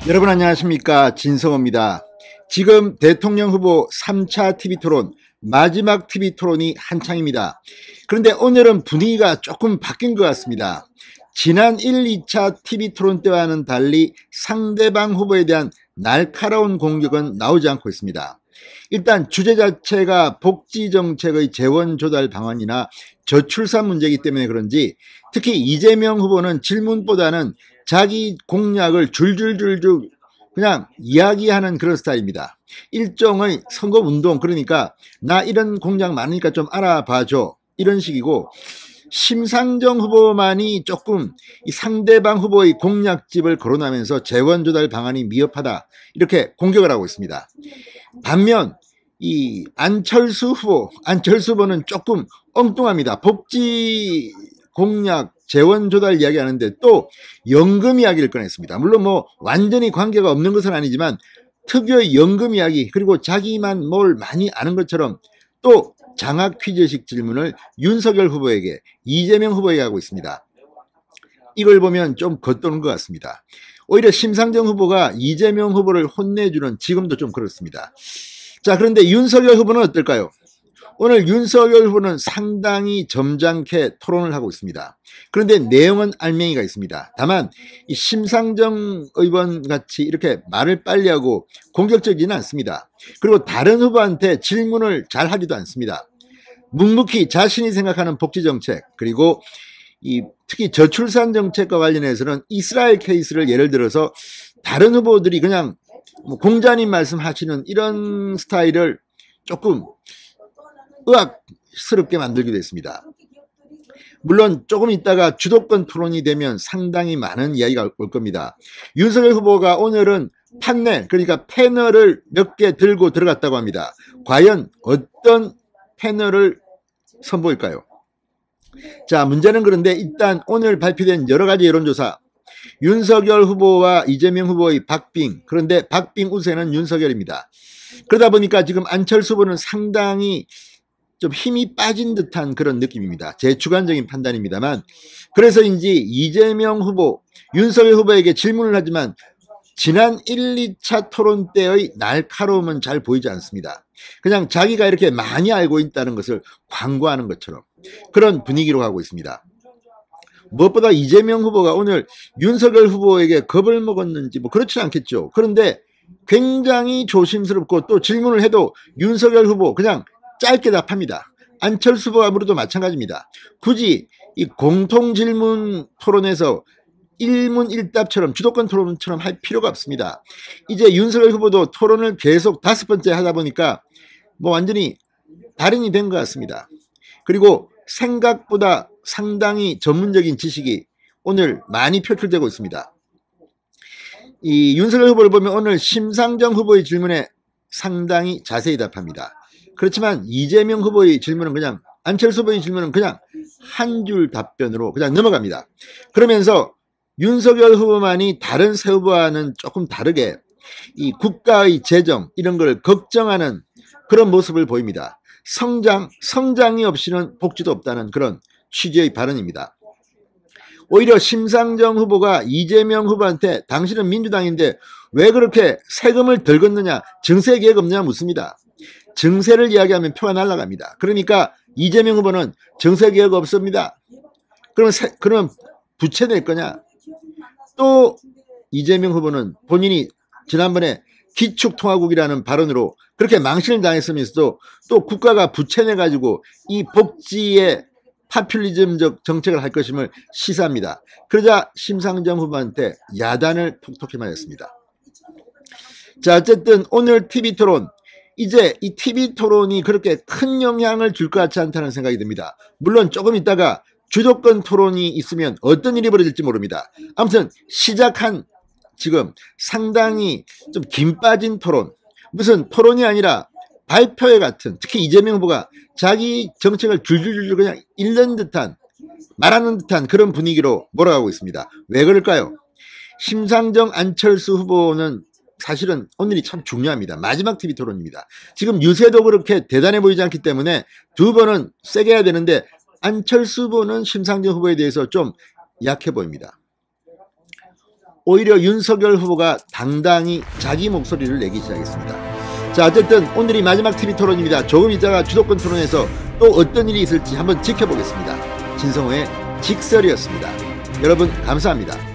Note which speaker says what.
Speaker 1: 여러분 안녕하십니까, 진성호입니다. 지금 대통령 후보 3차 TV토론, 마지막 TV토론이 한창입니다. 그런데 오늘은 분위기가 조금 바뀐 것 같습니다. 지난 1, 2차 TV토론 때와는 달리 상대방 후보에 대한 날카로운 공격은 나오지 않고 있습니다. 일단 주제 자체가 복지정책의 재원 조달 방안이나 저출산 문제이기 때문에 그런지 특히 이재명 후보는 질문보다는 자기 공약을 줄줄줄줄 그냥 이야기하는 그런 스타일입니다. 일종의 선거운동, 그러니까 나 이런 공약 많으니까 좀 알아봐줘, 이런 식이고, 심상정 후보만이 조금 이 상대방 후보의 공약집을 거론하면서 재원 조달 방안이 미흡하다, 이렇게 공격을 하고 있습니다. 반면 이 안철수 후보는 조금 엉뚱합니다. 복지 공약 재원 조달 이야기 하는데 또 연금 이야기를 꺼냈습니다. 물론 뭐 완전히 관계가 없는 것은 아니지만 특유의 연금 이야기, 그리고 자기만 뭘 많이 아는 것처럼 또 장학 퀴즈식 질문을 윤석열 후보에게, 이재명 후보에게 하고 있습니다. 이걸 보면 좀 겉도는 것 같습니다. 오히려 심상정 후보가 이재명 후보를 혼내주는, 지금도 좀 그렇습니다. 자, 그런데 윤석열 후보는 어떨까요? 오늘 윤석열 후보는 상당히 점잖게 토론을 하고 있습니다. 그런데 내용은 알맹이가 있습니다. 다만 이 심상정 의원 같이 이렇게 말을 빨리 하고 공격적이지는 않습니다. 그리고 다른 후보한테 질문을 잘 하지도 않습니다. 묵묵히 자신이 생각하는 복지정책, 그리고 특히 저출산 정책과 관련해서는 이스라엘 케이스를 예를 들어서 다른 후보들이 그냥 공자님 말씀하시는 이런 스타일을 조금 의학스럽게 만들기도 했습니다. 물론 조금 있다가 주도권 토론이 되면 상당히 많은 이야기가 올 겁니다. 윤석열 후보가 오늘은 판넬, 그러니까 패널을 몇 개 들고 들어갔다고 합니다. 과연 어떤 패널을 선보일까요? 자, 문제는 그런데 일단 오늘 발표된 여러 가지 여론조사, 윤석열 후보와 이재명 후보의 박빙, 그런데 박빙 우세는 윤석열입니다. 그러다 보니까 지금 안철수 후보는 상당히 좀 힘이 빠진 듯한 그런 느낌입니다. 제 주관적인 판단입니다만, 그래서인지 이재명 후보, 윤석열 후보에게 질문을 하지만 지난 1, 2차 토론 때의 날카로움은 잘 보이지 않습니다. 그냥 자기가 이렇게 많이 알고 있다는 것을 광고하는 것처럼 그런 분위기로 가고 있습니다. 무엇보다 이재명 후보가 오늘 윤석열 후보에게 겁을 먹었는지 뭐 그렇지 않겠죠. 그런데 굉장히 조심스럽고, 또 질문을 해도 윤석열 후보 그냥 짧게 답합니다. 안철수 후보도 마찬가지입니다. 굳이 이 공통질문 토론에서 일문일답처럼 주도권 토론처럼 할 필요가 없습니다. 이제 윤석열 후보도 토론을 계속 5번째 하다 보니까 뭐 완전히 달인이 된 것 같습니다. 그리고 생각보다 상당히 전문적인 지식이 오늘 많이 표출되고 있습니다. 이 윤석열 후보를 보면 오늘 심상정 후보의 질문에 상당히 자세히 답합니다. 그렇지만 이재명 후보의 질문은 그냥, 안철수 후보의 질문은 그냥 한 줄 답변으로 그냥 넘어갑니다. 그러면서 윤석열 후보만이 다른 세 후보와는 조금 다르게 이 국가의 재정 이런 걸 걱정하는 그런 모습을 보입니다. 성장이 없이는 복지도 없다는 그런 취지의 발언입니다. 오히려 심상정 후보가 이재명 후보한테 당신은 민주당인데 왜 그렇게 세금을 덜 걷느냐, 증세 계획 없느냐 묻습니다. 증세를 이야기하면 표가 날아갑니다. 그러니까 이재명 후보는 증세 계획 없습니다. 그러면 부채 낼 거냐? 또 이재명 후보는 본인이 지난번에 기축통화국이라는 발언으로 그렇게 망신을 당했으면서도 또 국가가 부채 내가지고 이 복지의 파퓰리즘적 정책을 할 것임을 시사합니다. 그러자 심상정 후보한테 야단을 톡톡히 맞았습니다. 자, 어쨌든 오늘 TV토론, 이제 이 TV토론이 그렇게 큰 영향을 줄 것 같지 않다는 생각이 듭니다. 물론 조금 있다가 주도권 토론이 있으면 어떤 일이 벌어질지 모릅니다. 아무튼 시작한 지금 상당히 좀 김 빠진 토론, 무슨 토론이 아니라 발표회 같은, 특히 이재명 후보가 자기 정책을 줄줄줄 그냥 읽는 듯한, 말하는 듯한 그런 분위기로 몰아가고 있습니다. 왜 그럴까요? 심상정 안철수 후보는 사실은 오늘이 참 중요합니다. 마지막 TV 토론입니다. 지금 유세도 그렇게 대단해 보이지 않기 때문에 두 번은 세게 해야 되는데 안철수 후보는 심상정 후보에 대해서 좀 약해 보입니다. 오히려 윤석열 후보가 당당히 자기 목소리를 내기 시작했습니다. 자, 어쨌든 오늘이 마지막 TV 토론입니다. 조금 있다가 주도권 토론에서 또 어떤 일이 있을지 한번 지켜보겠습니다. 진성호의 직설이었습니다. 여러분 감사합니다.